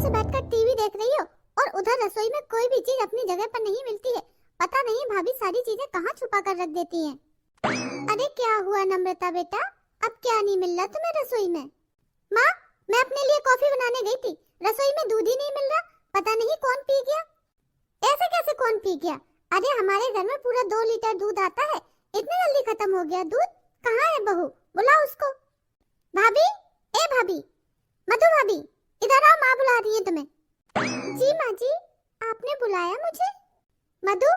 से बैठकर टीवी देख रही हो और उधर रसोई में कोई भी चीज अपनी जगह पर नहीं मिलती है। पता नहीं भाभी सारी चीजें कहाँ छुपा कर रख देती हैं। अरे क्या हुआ नम्रता बेटा, अब क्या नहीं मिल रहा तुम्हें रसोई में? माँ, मैं अपने लिए कॉफी बनाने गई थी, रसोई में दूध ही नहीं मिल रहा, पता नहीं कौन पी गया। ऐसे कैसे कौन पी गया? अरे हमारे घर में पूरा 2 लीटर दूध आता है, इतने जल्दी खत्म हो गया दूध? कहाँ है बहू, बुलाओ उसको। भाभी, ए भाभी, मधु भाभी, इधर आओ, माँ बुला रही है तुम्हें। जी माँ जी, आपने बुलाया मुझे? मधु,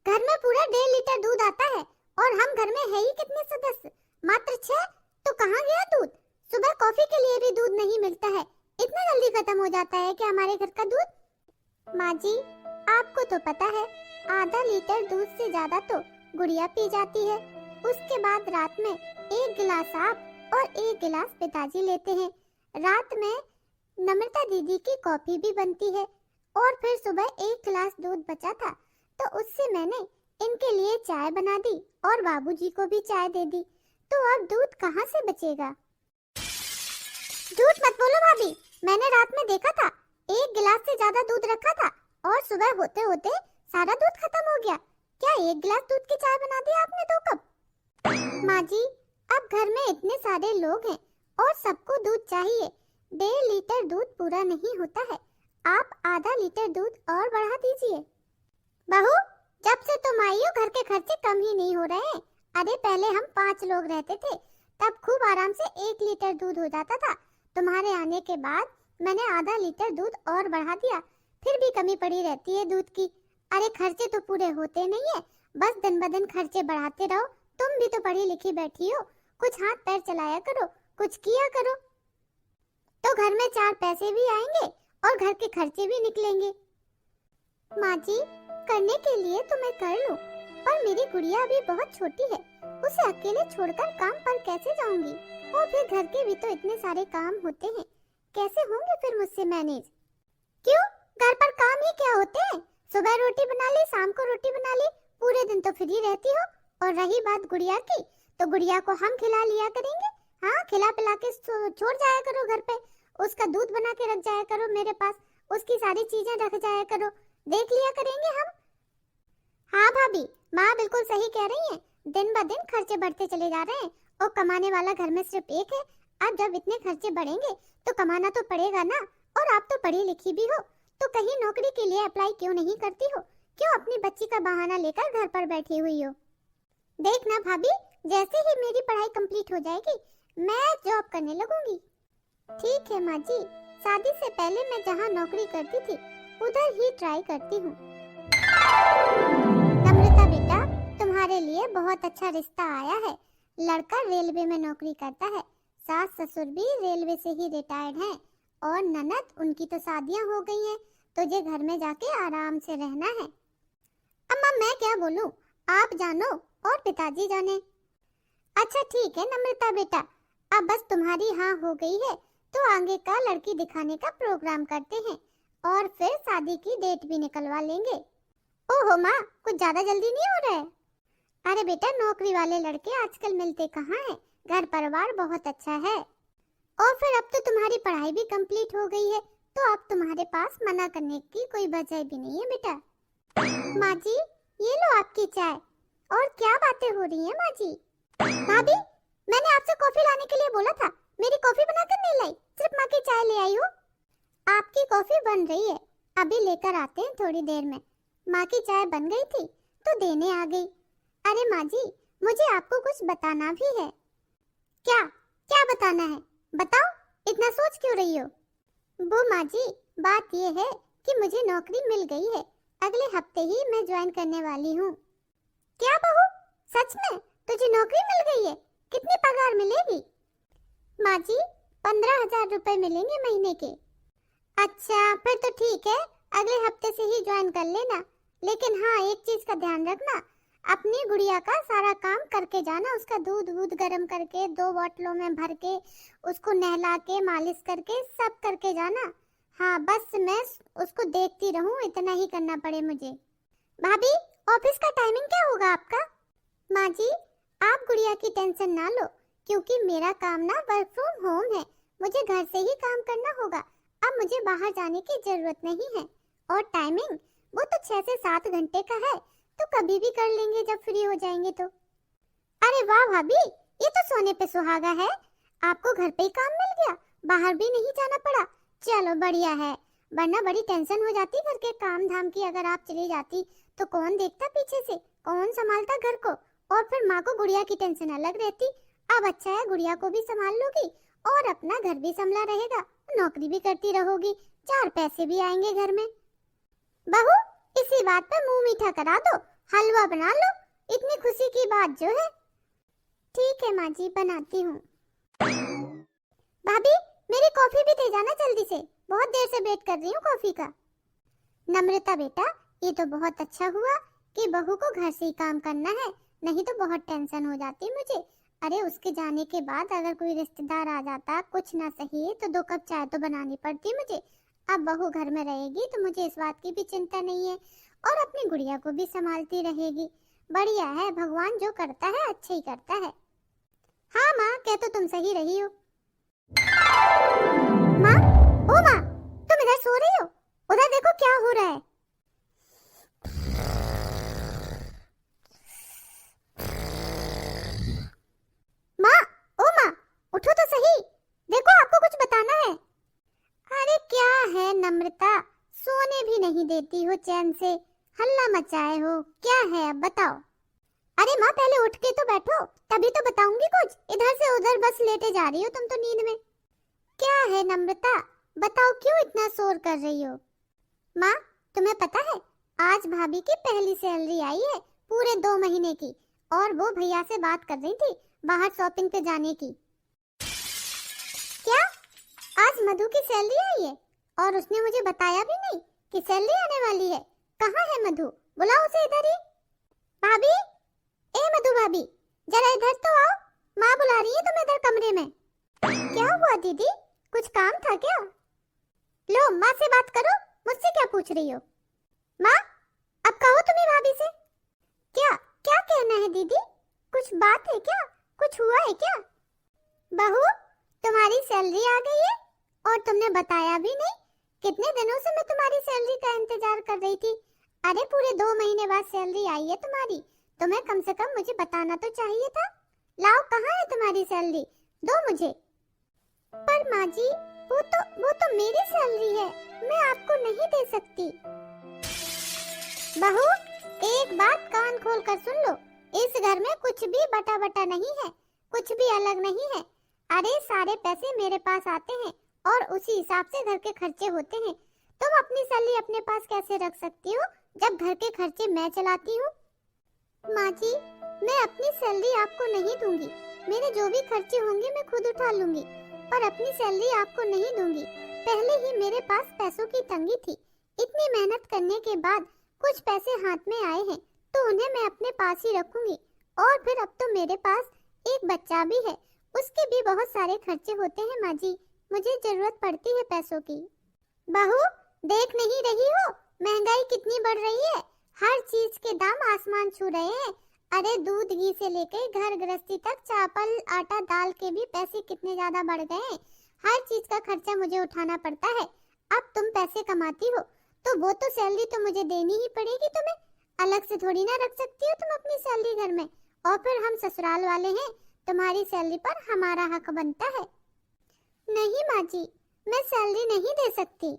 घर में पूरा 1.5 लीटर दूध आता है और हम घर में है ही कितने सदस्य, मात्र 6, तो कहाँ गया दूध? सुबह कॉफी के लिए भी दूध नहीं मिलता है, इतना जल्दी खत्म हो जाता है क्या हमारे घर का दूध? माँ जी, आपको तो पता है आधा लीटर दूध से ज्यादा तो गुड़िया पी जाती है, उसके बाद रात में 1 गिलास आप और 1 गिलास पिताजी लेते हैं। रात में नम्रता दीदी की कॉफी भी बनती है और फिर सुबह 1 गिलास दूध बचा था तो उससे मैंने इनके लिए चाय बना दी और बाबूजी को भी चाय दे दी, तो अब दूध कहाँ से बचेगा? झूठ मत बोलो भाभी, मैंने रात में देखा था 1 गिलास से ज्यादा दूध रखा था और सुबह होते होते सारा दूध खत्म हो गया। क्या 1 गिलास दूध की चाय बना दी आपने 2 कप? माँ जी, अब घर में इतने सारे लोग हैं और सबको दूध चाहिए, 1.5 लीटर दूध पूरा नहीं होता है, आप आधा लीटर दूध और बढ़ा दीजिए। बहू, जब से तुम आई हो घर के खर्चे कम ही नहीं हो रहे हैं। अरे पहले हम 5 लोग रहते थे, तब खूब आराम से 1 लीटर दूध हो जाता था। तुम्हारे आने के बाद मैंने आधा लीटर दूध और बढ़ा दिया, फिर भी कमी पड़ी रहती है दूध की। अरे खर्चे तो पूरे होते नहीं है, बस दिन ब दिन खर्चे बढ़ाते रहो। तुम भी तो पढ़ी लिखी बैठी हो, कुछ हाथ पैर चलाया करो, कुछ किया करो, तो घर में 4 पैसे भी आएंगे और घर के खर्चे भी निकलेंगे। माँ जी, करने के लिए तो मैं कर लूं, पर मेरी गुड़िया अभी बहुत छोटी है, उसे अकेले छोड़कर काम पर कैसे जाऊंगी? और फिर घर के भी तो इतने सारे काम होते हैं, कैसे होंगे फिर मुझसे मैनेज? क्यों, घर पर काम ही क्या होते हैं? सुबह रोटी बना ली, शाम को रोटी बना ली, पूरे दिन तो फ्री रहती हो। और रही बात गुड़िया की, तो गुड़िया को हम खिला लिया करेंगे। हाँ, खिला पिला के छोड़ जाया करो घर पे, उसका दूध बना के रख जाया करो मेरे पास, उसकी सारी चीजें रख जाया करो, देख लिया करेंगे हम। हाँ भाभी, माँ बिल्कुल सही कह रही हैं, दिन ब दिन खर्चे बढ़ते चले जा रहे हैं और कमाने वाला घर में सिर्फ एक है। अब जब इतने खर्चे बढ़ेंगे तो कमाना तो पड़ेगा ना। और आप तो पढ़ी लिखी भी हो, तो कहीं नौकरी के लिए अप्लाई क्यों नहीं करती हो? क्यों अपनी बच्ची का बहाना लेकर घर पर बैठी हुई हो? देखना भाभी, जैसे ही मेरी पढ़ाई कंप्लीट हो जाएगी मैं जॉब करने लगूंगी। ठीक है माँ जी, शादी से पहले मैं जहाँ नौकरी करती थी उधर ही ट्राई करती हूँ। नम्रता बेटा, तुम्हारे लिए बहुत अच्छा रिश्ता आया है। लड़का रेलवे में नौकरी करता है, सास ससुर भी रेलवे से ही रिटायर्ड हैं और ननद उनकी तो शादियां हो गई हैं, तुझे घर में जाके आराम से रहना है। अम्मा मैं क्या बोलूं, आप जानो और पिताजी जाने। अच्छा ठीक है नम्रता बेटा, अब बस तुम्हारी हाँ हो गई है तो आगे का लड़की दिखाने का प्रोग्राम करते हैं और फिर शादी की डेट भी निकलवा लेंगे। ओहो माँ, कुछ ज्यादा जल्दी नहीं हो रहा है? अरे बेटा, नौकरी वाले लड़के आजकल मिलते कहाँ हैं, घर परिवार बहुत अच्छा है। और फिर अब तो तुम्हारी पढ़ाई भी कंप्लीट हो गई है, तो अब तुम्हारे पास मना करने की कोई वजह भी नहीं है बेटा। माँ जी, ये लो आपकी चाय। और क्या बातें हो रही हैं माँ जी? भाभी, मैंने आपसे कॉफी लाने के लिए बोला था, मेरी कॉफी बनाकर नहीं लाई, सिर्फ माँ की चाय ले आई हो। आपकी कॉफी बन रही है, अभी लेकर आते हैं थोड़ी देर में। माँ की चाय बन गई थी तो देने आ गई। अरे माँ जी, मुझे आपको कुछ बताना भी है। क्या क्या बताना है, बताओ, इतना सोच क्यों रही हो? वो माँ जी, बात ये है कि मुझे नौकरी मिल गई है, अगले हफ्ते ही मैं ज्वाइन करने वाली हूँ। क्या बहू, सच में तुझे नौकरी मिल गई है? कितनी पगार मिलेगी? माँ जी, 15,000 रुपए मिलेंगे महीने के। अच्छा, फिर तो ठीक है, अगले हफ्ते से ही ज्वाइन कर लेना। लेकिन हाँ, एक चीज का ध्यान रखना, अपनी गुड़िया का सारा काम करके जाना, उसका दूध वूध गर्म करके 2 बोतलों में भर के उसको नहला के मालिश करके सब करके जाना। हाँ, बस मैं उसको देखती रहूं, इतना ही करना पड़े मुझे। भाभी, ऑफिस का टाइमिंग क्या होगा आपका? माँ जी, आप गुड़िया की टेंशन ना लो, क्योंकि मेरा काम ना वर्क फ्रॉम होम है, मुझे घर से ही काम करना होगा। अब मुझे बाहर जाने की जरूरत नहीं है। और टाइमिंग वो तो 6 से 7 घंटे का है, तो कभी भी कर लेंगे जब फ्री हो जाएंगे तो। अरे वाह भाभी, ये तो सोने पे सुहागा है। आपको घर पे ही काम मिल गया, बाहर भी नहीं जाना पड़ा। चलो बढ़िया है, वरना बड़ी टेंशन हो जाती घर के काम धाम की। अगर आप चली जाती तो कौन देखता पीछे से, कौन संभालता घर को, और फिर माँ को गुड़िया की टेंशन अलग रहती। अब अच्छा है गुड़िया को भी संभाल लोगी और अपना घर भी संभला रहेगा, नौकरी भी करती रहोगी, 4 पैसे भी आएंगे घर में। बहू, इसी बात पर मुंह मीठा करा दो, हलवा बना लो, इतनी खुशी की बात जो है। ठीक है माँ जी, बनाती हूँ। भाभी, मेरी कॉफी भी दे जाना जल्दी से, बहुत देर से वेट कर रही हूँ कॉफी का। नम्रता बेटा, ये तो बहुत अच्छा हुआ कि बहू को घर से ही काम करना है, नहीं तो बहुत टेंशन हो जाती मुझे। अरे उसके जाने के बाद अगर कोई रिश्तेदार आ जाता, कुछ ना सही तो 2 कप चाय तो बनानी पड़ती मुझे। अब बहू घर में रहेगी तो मुझे इस बात की भी चिंता नहीं है, और अपनी गुड़िया को भी संभालती रहेगी। बढ़िया है, भगवान जो करता है अच्छा ही करता है। हाँ माँ, कह तो तुम सही रही हो। माँ, ओ माँ, तुम इधर सो रही हो? उधर देखो क्या हो रहा है। माँ, ओ माँ, उठो तो सही, देखो आपको कुछ बताना है। अरे क्या है नम्रता, सोने भी नहीं देती हो चैन से, हल्ला मचाए हो, क्या है अब बताओ। अरे माँ, पहले उठ के तो बैठो, तभी तो बताऊंगी कुछ। इधर से उधर बस लेटे जा रही हो तुम तो नींद में। क्या है नम्रता, बताओ क्यों इतना शोर कर रही हो। माँ, तुम्हें पता है आज भाभी की पहली सैलरी आई है, पूरे 2 महीने की, और वो भैया से बात कर रही थी बाहर शॉपिंग पे जाने की। क्या? आज मधु की सैलरी आई है और उसने मुझे बताया भी नहीं कि सैलरी आने वाली है। कहाँ है मधु, बुलाओ उसे इधर ही। भाभी, ए मधु भाभी, जरा इधर तो आओ, माँ बुला रही है तुम्हें इधर कमरे में। क्या हुआ दीदी, कुछ काम था क्या? लो माँ से बात करो, मुझसे क्या पूछ रही हो। माँ, अब कहो तुम्हें भाभी से। क्या क्या कहना है दीदी, कुछ बात है क्या, कुछ हुआ है क्या? बहू, तुम्हारी सैलरी आ गई है और तुमने बताया भी नहीं। कितने दिनों से मैं तुम्हारी सैलरी का इंतजार कर रही थी। अरे पूरे 2 महीने बाद सैलरी आई है तुम्हारी, तुम्हें कम से कम मुझे बताना तो चाहिए था। लाओ, कहाँ है तुम्हारी सैलरी, दो मुझे। पर माँ जी, वो तो मेरी सैलरी है, मैं आपको नहीं दे सकती। बहू, एक बात कान खोल कर सुन लो, इस घर में कुछ भी बटा बटा नहीं है, कुछ भी अलग नहीं है। अरे सारे पैसे मेरे पास आते हैं और उसी हिसाब से घर के खर्चे होते हैं। तुम अपनी सैलरी अपने पास कैसे रख सकती हो जब घर के खर्चे मैं चलाती हूँ? माँ जी, मैं अपनी सैलरी आपको नहीं दूंगी, मेरे जो भी खर्चे होंगे मैं खुद उठा लूंगी, पर अपनी सैलरी आपको नहीं दूंगी। पहले ही मेरे पास पैसों की तंगी थी, इतनी मेहनत करने के बाद कुछ पैसे हाथ में आए हैं तो उन्हें मैं अपने पास ही रखूंगी। और फिर अब तो मेरे पास एक बच्चा भी है, उसके भी बहुत सारे खर्चे होते हैं माँ जी, मुझे जरूरत पड़ती है पैसों की। बहू, देख नहीं रही हो महंगाई कितनी बढ़ रही है, हर चीज के दाम आसमान छू रहे हैं। अरे दूध घी से लेकर घर गृहस्थी तक, चावल आटा दाल के भी पैसे कितने ज्यादा बढ़ गए हैं। हर चीज का खर्चा मुझे उठाना पड़ता है। अब तुम पैसे कमाती हो तो वो तो सैलरी तो मुझे देनी ही पड़ेगी तुम्हें, अलग से थोड़ी ना रख सकती हो तुम अपनी सैलरी घर में। और फिर हम ससुराल वाले हैं, तुम्हारी सैलरी पर हमारा हक बनता है। नहीं माँ जी, मैं सैलरी नहीं दे सकती।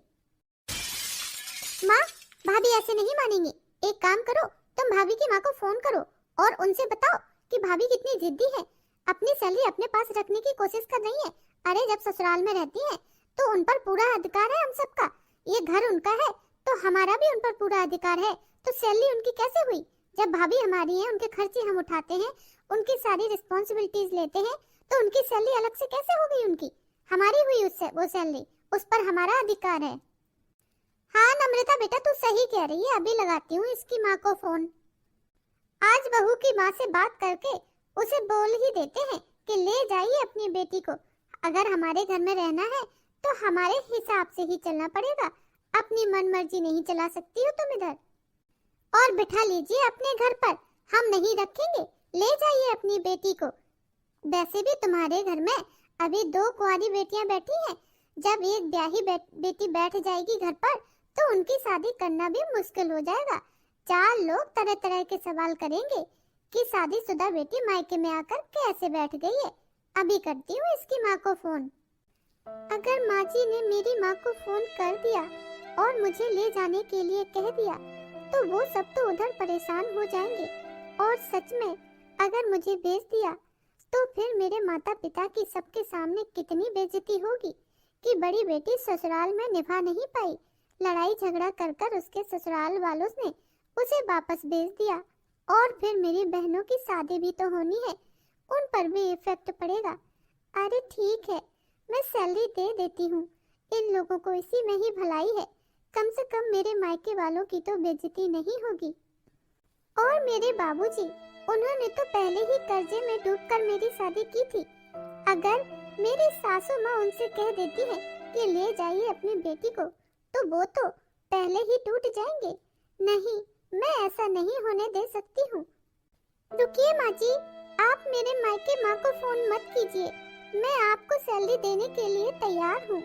माँ, भाभी ऐसे नहीं मानेंगी। एक काम करो, तुम भाभी की माँ को फोन करो और उनसे बताओ कि भाभी कितनी जिद्दी है, अपनी सैलरी अपने पास रखने की कोशिश कर रही है। अरे जब ससुराल में रहती है तो उन पर पूरा अधिकार है हम सबका, ये घर उनका है तो हमारा भी उन पर पूरा अधिकार है। तो सैलरी उनकी कैसे हुई? जब भाभी हमारी है, उनके खर्चे हम उठाते हैं, उनकी सारी रिस्पॉन्सिबिलिटीज लेते हैं, तो उनकी सैलरी अलग से कैसे हो गई उनकी? हमारी हुई उससे वो सैलरी, उस पर हमारा अधिकार है। हाँ नम्रता बेटा, तू सही कह रही है, अभी लगाती हूँ इसकी माँ को फोन। आज बहू की माँ से बात करके उसे बोल ही देते हैं कि ले जाइए अपनी बेटी को, अगर हमारे घर में रहना है तो हमारे हिसाब से ही चलना पड़ेगा, अपनी मन मर्जी नहीं चला सकती हो तुम इधर। और बिठा लीजिए अपने घर पर, हम नहीं रखेंगे, ले जाइए अपनी बेटी को। वैसे भी तुम्हारे घर में अभी 2 कुंवारी बेटियां बैठी हैं, जब एक ब्याही बेटी बैठ जाएगी घर पर तो उनकी शादी करना भी मुश्किल हो जाएगा। 4 लोग तरह तरह के सवाल करेंगे कि शादीशुदा बेटी मायके में आकर कैसे बैठ गई है। अभी करती हूँ इसकी माँ को फोन। अगर माँ जी ने मेरी माँ को फोन कर दिया और मुझे ले जाने के लिए कह दिया तो वो सब तो उधर परेशान हो जाएंगे, और सच में अगर मुझे भेज दिया तो फिर मेरे माता पिता की सबके सामने कितनी बेइज्जती होगी कि बड़ी बेटी ससुराल में निभा नहीं पाई। लड़ाई झगड़ा कर कर उसके ससुराल वालों ने उसे वापस भेज दिया, और फिर मेरी बहनों की शादी भी तो होनी है, उन पर भी इफेक्ट पड़ेगा। अरे ठीक है, मैं सैलरी दे देती हूँ, इन लोगों को इसी में ही भलाई है, कम से कम मेरे मायके वालों की तो बेइज्जती नहीं होगी। और मेरे बाबूजी, उन्होंने तो पहले ही कर्जे में डूबकर मेरी शादी की थी। अगर मेरी सासू माँ उनसे कह देती है कि ले जाइए अपनी बेटी को तो वो तो पहले ही टूट जाएंगे। नहीं, मैं ऐसा नहीं होने दे सकती हूँ। रुकिए माँ जी, आप मेरे मायके माँ को फोन मत कीजिए, मैं आपको सैलरी देने के लिए तैयार हूँ।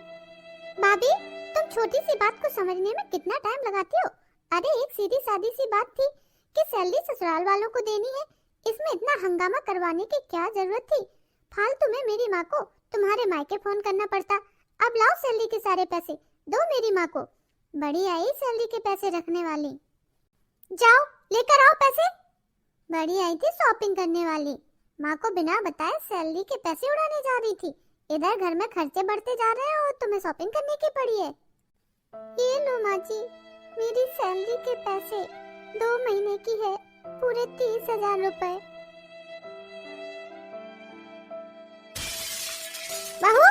भाभी, तुम छोटी सी बात को समझने में कितना टाइम लगाती हो। अरे एक सीधी सादी सी बात थी कि सैलरी ससुराल वालों को देनी है, इसमें इतना हंगामा करवाने की क्या जरूरत थी। फालतू में मेरी माँ को तुम्हारे मायके फोन करना पड़ता। अब लाओ सैलरी के सारे पैसे, दो मेरी माँ को। बड़ी आई सैलरी के पैसे रखने वाली। जाओ लेकर आओ पैसे। बड़ी आई थी शॉपिंग करने वाली, माँ को बिना बताए सैलरी के पैसे उड़ाने जा रही थी। इधर घर में खर्चे बढ़ते जा रहे हैं और तुम्हें शॉपिंग करने की पड़ी है। ये लो माँ जी, मेरी सैलरी के पैसे 2 महीने की है, पूरे 30,000 रुपए। बहू,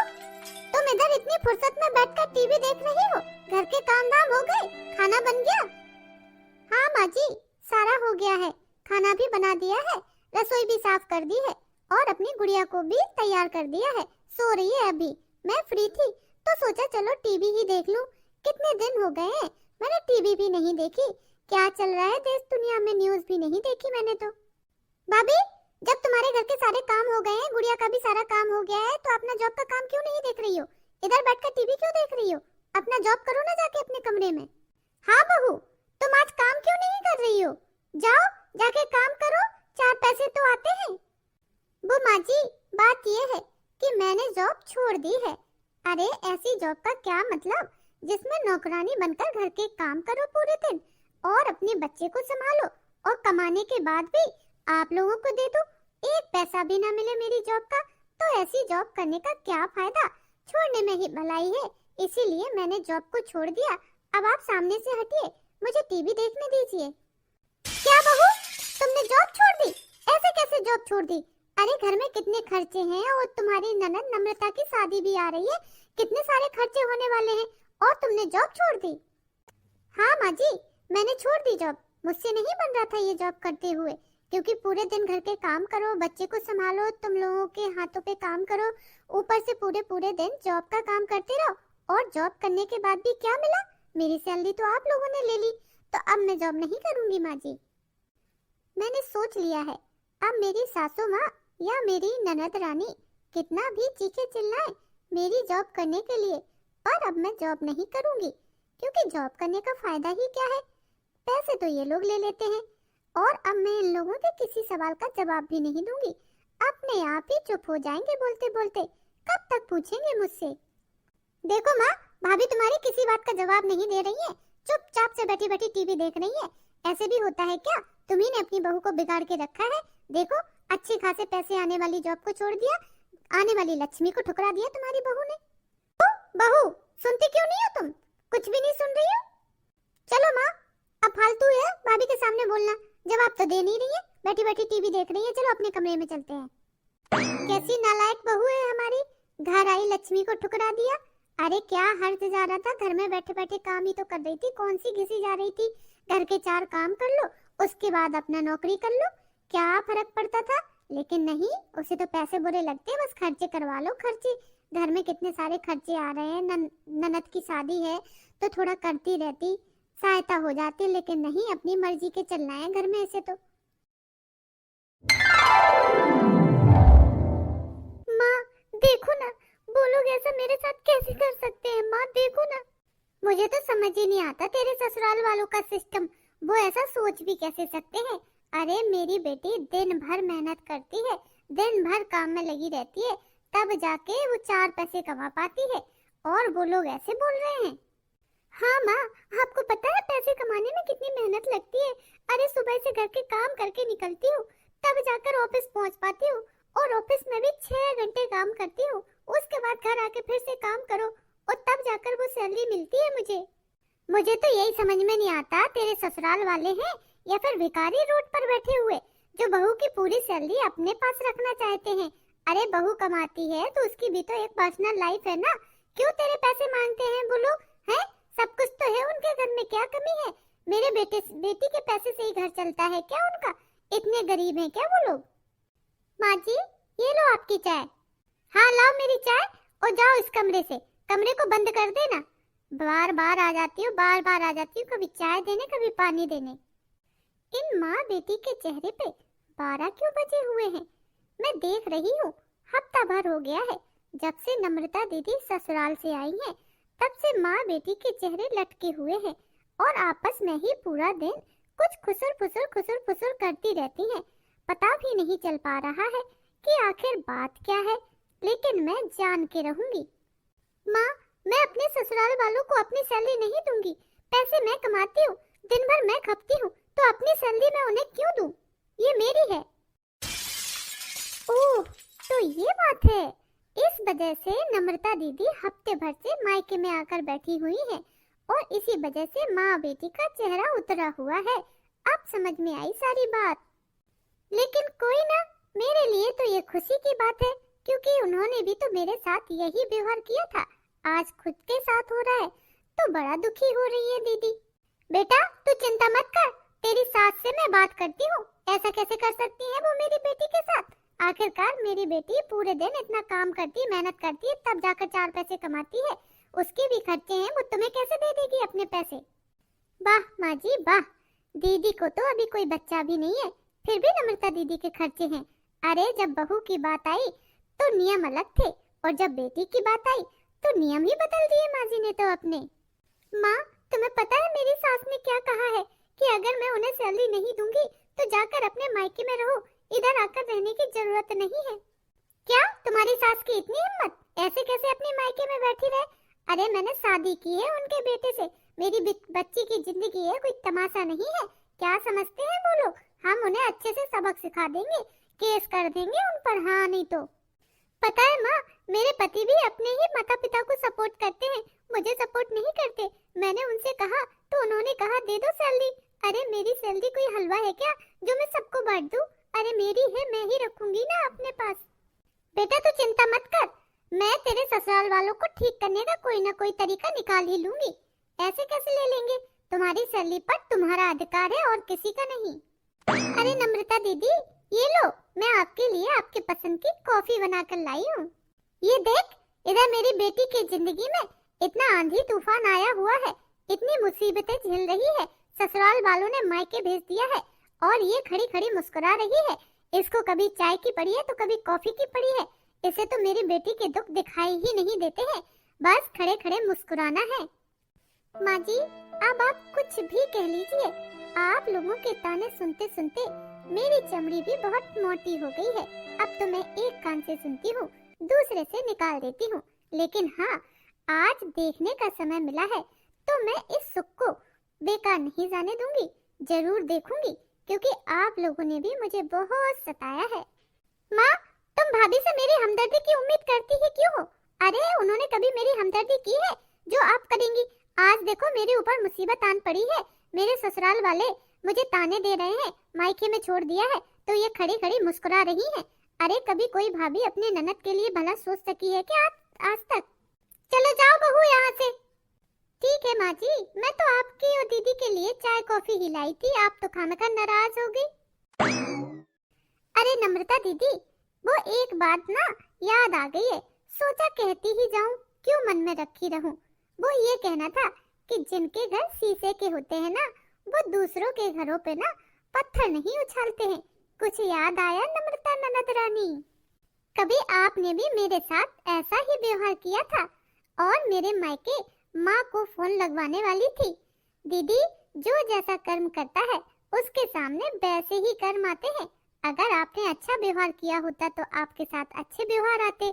तुम इधर इतनी फुर्सत में बैठकर टीवी देख रही हो? घर के काम धाम हो गए? खाना बन गया? हाँ माँ जी, सारा हो गया है, खाना भी बना दिया है, रसोई भी साफ कर दी है और अपनी गुड़िया को भी तैयार कर दिया है, सो रही है अभी। मैं फ्री थी तो सोचा चलो टीवी ही देख लूं, कितने दिन हो गए हैं मैंने टीवी भी नहीं देखी। क्या चल रहा है देश दुनिया में न्यूज़ भी नहीं देखी मैंने तो। भाभी, जब तुम्हारे घर के सारे काम हो गए हैं, गुड़िया का भी सारा काम हो गया है, तो अपना जॉब का काम क्यों नहीं देख रही हो? इधर बैठकर टीवी क्यों देख रही हो? अपना जॉब करो ना जाके अपने कमरे में। हाँ बहू, तुम आज काम क्यों नहीं कर रही हो? जाओ जाके काम करो, 4 पैसे तो आते हैं। वो माँ जी, बात ये है कि मैंने जॉब छोड़ दी है। अरे ऐसी जॉब का क्या मतलब जिसमें नौकरानी बनकर घर के काम करो पूरे दिन और अपने बच्चे को संभालो, और कमाने के बाद भी आप लोगों को दे दो, एक पैसा भी ना मिले मेरी जॉब का, तो ऐसी जॉब करने का क्या फायदा? छोड़ने में ही भलाई है, इसीलिए मैंने जॉब को छोड़ दिया। अब आप सामने से हटिए, मुझे टीवी देखने दीजिए। क्या बहू, तुमने जॉब छोड़ दी? ऐसे कैसे जॉब छोड़ दी? अरे घर में कितने खर्चे हैं, और तुम्हारी ननद नम्रता की शादी भी आ रही है, कितने सारे खर्चे होने वाले हैं, और तुमने जॉब छोड़ दी? हाँ माँ जी, मैंने छोड़ दी जॉब। मुझसे नहीं बन रहा था ये जॉब करते हुए, क्योंकि पूरे दिन घर के काम करो, बच्चे को संभालो, तुम लोगों के हाथों पे काम करो, ऊपर से पूरे पूरे दिन जॉब का काम करते रहो, और जॉब करने के बाद भी क्या मिला? मेरी सैलरी तो आप लोगों ने ले ली, तो अब मैं जॉब नहीं करूंगी माँ जी। मैंने सोच लिया है, अब मेरी सासू माँ या मेरी ननद रानी कितना भी चीखे चिल्लाए मेरी जॉब करने के लिए, पर अब मैं जॉब नहीं करूंगी, क्योंकि जॉब करने का फायदा ही क्या है? पैसे तो ये लोग ले लेते हैं, और अब मैं इन लोगों के किसी सवाल का जवाब भी नहीं दूंगी। अपने आप ही चुप हो जाएंगे बोलते बोलते, कब तक पूछेंगे मुझसे। देखो माँ, भाभी तुम्हारी किसी बात का जवाब नहीं दे रही है, चुपचाप से बैठी बैठी टीवी देख रही है। ऐसे भी होता है क्या? तुम्ही ने अपनी बहू को बिगाड़ के रखा है। देखो, अच्छे खासे पैसे आने वाली जॉब को छोड़ दिया, आने वाली लक्ष्मी को ठुकरा दिया तुम्हारी बहू ने। ओ, बहू, सुनती क्यों नहीं हो तुम? कुछ भी नहीं सुन रही हो? चलो माँ, अब फालतू है भाभी के सामने बोलना, जवाब तो दे नहीं रही है, बैठी बैठी टीवी देख रही है। चलो अपने कमरे में चलते हैं। कैसी नालायक बहू है हमारी, घर आई लक्ष्मी को ठुकरा दिया। अरे क्या हर्ज जा रहा था, घर में बैठे बैठे काम ही तो कर रही थी, कौन सी घिसी जा रही थी? घर के 4 काम कर लो, उसके बाद अपना नौकरी कर लो, क्या फर्क पड़ता था? लेकिन नहीं, उसे तो पैसे बुरे लगते, बस खर्चे करवा लो खर्चे। घर में कितने सारे खर्चे आ रहे हैं, ननद की शादी है तो थोड़ा करती रहती, सहायता हो जाती, लेकिन नहीं, अपनी मर्जी के चलना है घर में ऐसे तो। माँ देखो ना, वो लोग ऐसा मेरे साथ कैसे कर सकते हैं माँ, देखो ना। मुझे तो समझ ही नहीं आता तेरे ससुराल वालों का सिस्टम, वो ऐसा सोच भी कैसे सकते हैं। अरे मेरी बेटी दिन भर मेहनत करती है, दिन भर काम में लगी रहती है, तब जाके वो 4 पैसे कमा पाती है, और वो लोग ऐसे बोल रहे हैं। हाँ माँ, आपको पता है पैसे कमाने में कितनी मेहनत लगती है। अरे सुबह से घर के काम करके निकलती हूँ, तब जाकर ऑफिस पहुँच पाती हूँ, और ऑफिस में भी 6 घंटे काम करती हूँ। उसके बाद घर आके फिर से काम करो, और तब जाकर वो सैलरी मिलती है मुझे तो यही समझ में नहीं आता, तेरे ससुराल वाले हैं या फिर भिखारी रोड पर बैठे हुए जो बहू की पूरी सैलरी अपने पास रखना चाहते हैं। अरे बहू कमाती है तो उसकी भी तो एक पर्सनल लाइफ है ना, क्यों तेरे पैसे मांगते हैं वो लोग? हैं, सब कुछ तो है उनके घर में, क्या कमी है? मेरे बेटी के पैसे से ही घर चलता है क्या उनका? इतने गरीब हैं क्या वो लोग? माँ जी, ये लो आपकी चाय। हाँ लाओ मेरी चाय, और जाओ इस कमरे से, कमरे को बंद कर देना। बार बार आ जाती हूँ, बार बार आ जाती हूँ, कभी चाय देने कभी पानी देने। इन माँ बेटी के चेहरे पे 12 क्यों बजे हुए हैं? मैं देख रही हूँ, हफ्ता भर हो गया है जब से नम्रता दीदी ससुराल से आई हैं, तब से माँ बेटी के चेहरे लटके हुए हैं, और आपस में ही पूरा दिन कुछ खुसुर फुसुर करती रहती हैं। पता भी नहीं चल पा रहा है कि आखिर बात क्या है, लेकिन मैं जान के रहूंगी। माँ, मैं अपने ससुराल वालों को अपनी सैलरी नहीं दूंगी। पैसे मैं कमाती हूँ, दिन भर मैं खपती हूँ, तो अपनी सैलरी मैं उन्हें क्यों दूं? ये मेरी है। ओह, तो ये बात है। इस वजह से नम्रता दीदी हफ्ते भर से मायके में आकर बैठी हुई है, और इसी वजह से माँ बेटी का चेहरा उतरा हुआ है। अब समझ में आई सारी बात। लेकिन कोई ना, मेरे लिए तो ये खुशी की बात है, क्योंकि उन्होंने भी तो मेरे साथ यही व्यवहार किया था, आज खुद के साथ हो रहा है, तो बड़ा दुखी हो रही है दीदी। बेटा तू चिंता मत कर, तेरी सास से मैं बात करती हूँ। ऐसा कैसे कर सकती है वो मेरी बेटी के साथ? आखिरकार मेरी बेटी पूरे दिन इतना काम करती, मेहनत करती है, तब जाकर 4 पैसे कमाती है। उसके भी खर्चे हैं, वो तुम्हें कैसे दे देगी अपने पैसे? वाह माँ जी वाह, दीदी को तो अभी कोई बच्चा भी नहीं है, फिर भी नम्रता दीदी के खर्चे हैं। अरे जब बहू की बात आई तो नियम अलग थे, और जब बेटी की बात आई तो नियम ही बदल दिए माँ जी ने तो अपने। माँ, तुम्हें पता है मेरी सास ने क्या कहा है कि अगर मैं उन्हें सैलरी नहीं दूंगी तो जाकर अपने मायके में रहो, इधर आकर रहने की जरूरत नहीं है। क्या तुम्हारी सास की इतनी हिम्मत? ऐसे कैसे अपने मायके में बैठी रहे? अरे मैंने शादी की है उनके बेटे से, मेरी बच्ची की जिंदगी है, कोई तमाशा नहीं है। क्या समझते हैं वो लोग? हम उन्हें अच्छे से सबक सिखा देंगे, केस कर देंगे उन पर। हाँ नहीं तो। पता है माँ, मेरे पति भी अपने ही माता पिता को सपोर्ट करते हैं, मुझे सपोर्ट नहीं करते। मैंने उनसे कहा तो उन्होंने कहा दे दो सैलरी। अरे मेरी सैलरी कोई हलवा है क्या जो मैं सबको बांट दूं? अरे मेरी है, मैं ही रखूंगी ना अपने पास। बेटा तू चिंता मत कर, मैं तेरे ससुराल वालों को ठीक करने का कोई ना कोई तरीका निकाल ही लूंगी। ऐसे कैसे ले लेंगे? तुम्हारी सैलरी पर तुम्हारा अधिकार है और किसी का नहीं। अरे नम्रता दीदी, ये लो, मैं आपके लिए आपके पसंद की कॉफी बनाकर लाई हूँ। ये देख, इधर मेरी बेटी की जिंदगी में इतना आंधी तूफान आया हुआ है, इतनी मुसीबतें झेल रही है, ससुराल वालों ने मायके भेज दिया है, और ये खड़ी खड़ी मुस्कुरा रही है। इसको कभी चाय की पड़ी है तो कभी कॉफी की पड़ी है। इसे तो मेरी बेटी के दुख दिखाई ही नहीं देते हैं, बस खड़े खड़े मुस्कुराना है। माँ जी, अब आप कुछ भी कह लीजिए, आप लोगों के ताने सुनते सुनते मेरी चमड़ी भी बहुत मोटी हो गई है। अब तो मैं एक कान से सुनती हूँ, दूसरे से निकाल देती हूँ। लेकिन हाँ, आज देखने का समय मिला है तो मैं इस सुख को बेकार नहीं जाने दूंगी, जरूर देखूंगी, क्योंकि आप लोगों ने भी मुझे बहुत सताया है। माँ, तुम भाभी से मेरी हमदर्दी की उम्मीद करती ही क्यों हो? अरे उन्होंने कभी मेरी हमदर्दी की है जो आप करेंगी? आज देखो मेरे ऊपर मुसीबत आन पड़ी है, मेरे ससुराल वाले मुझे ताने दे रहे हैं, मायके में छोड़ दिया है, तो ये खड़ी खड़ी मुस्कुरा रही हैं। अरे कभी कोई भाभी अपने ननद के लिए भला सोच सकी है क्या आज तक? चलो जाओ बहू यहाँ से। ठीक है माँ जी, मैं तो आपकी और दीदी के लिए चाय कॉफी ही लाई थी, आप तो खामखा नाराज हो गई। अरे नम्रता दीदी, वो एक बात ना याद आ गई है, सोचा कहती ही जाऊं, क्यों मन में रखी रहूं। वो ये कहना था कि जिनके घर शीशे के होते हैं ना, वो दूसरों के घरों पे ना पत्थर नहीं उछालते हैं। कुछ याद आया नम्रता ननद रानी? कभी आपने भी मेरे साथ ऐसा ही व्यवहार किया था और मेरे मायके माँ को फोन लगवाने वाली थी। दीदी, जो जैसा कर्म करता है उसके सामने वैसे ही कर्म आते हैं। अगर आपने अच्छा व्यवहार किया होता तो आपके साथ अच्छे व्यवहार आते।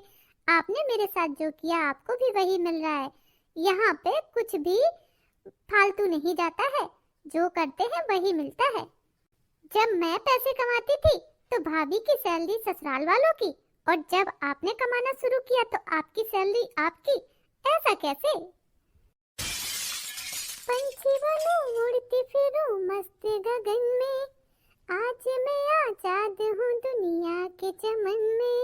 आपने मेरे साथ जो किया आपको भी वही मिल रहा है। यहाँ पे कुछ भी फालतू नहीं जाता है, जो करते हैं वही मिलता है। जब मैं पैसे कमाती थी तो भाभी की सैलरी ससुराल वालों की, और जब आपने कमाना शुरू किया तो आपकी सैलरी आपकी। ऐसा कैसे? पंछी बनूं उड़ती फिरूं मस्त गगन में, आज मैं आजाद हूँ दुनिया के चमन में।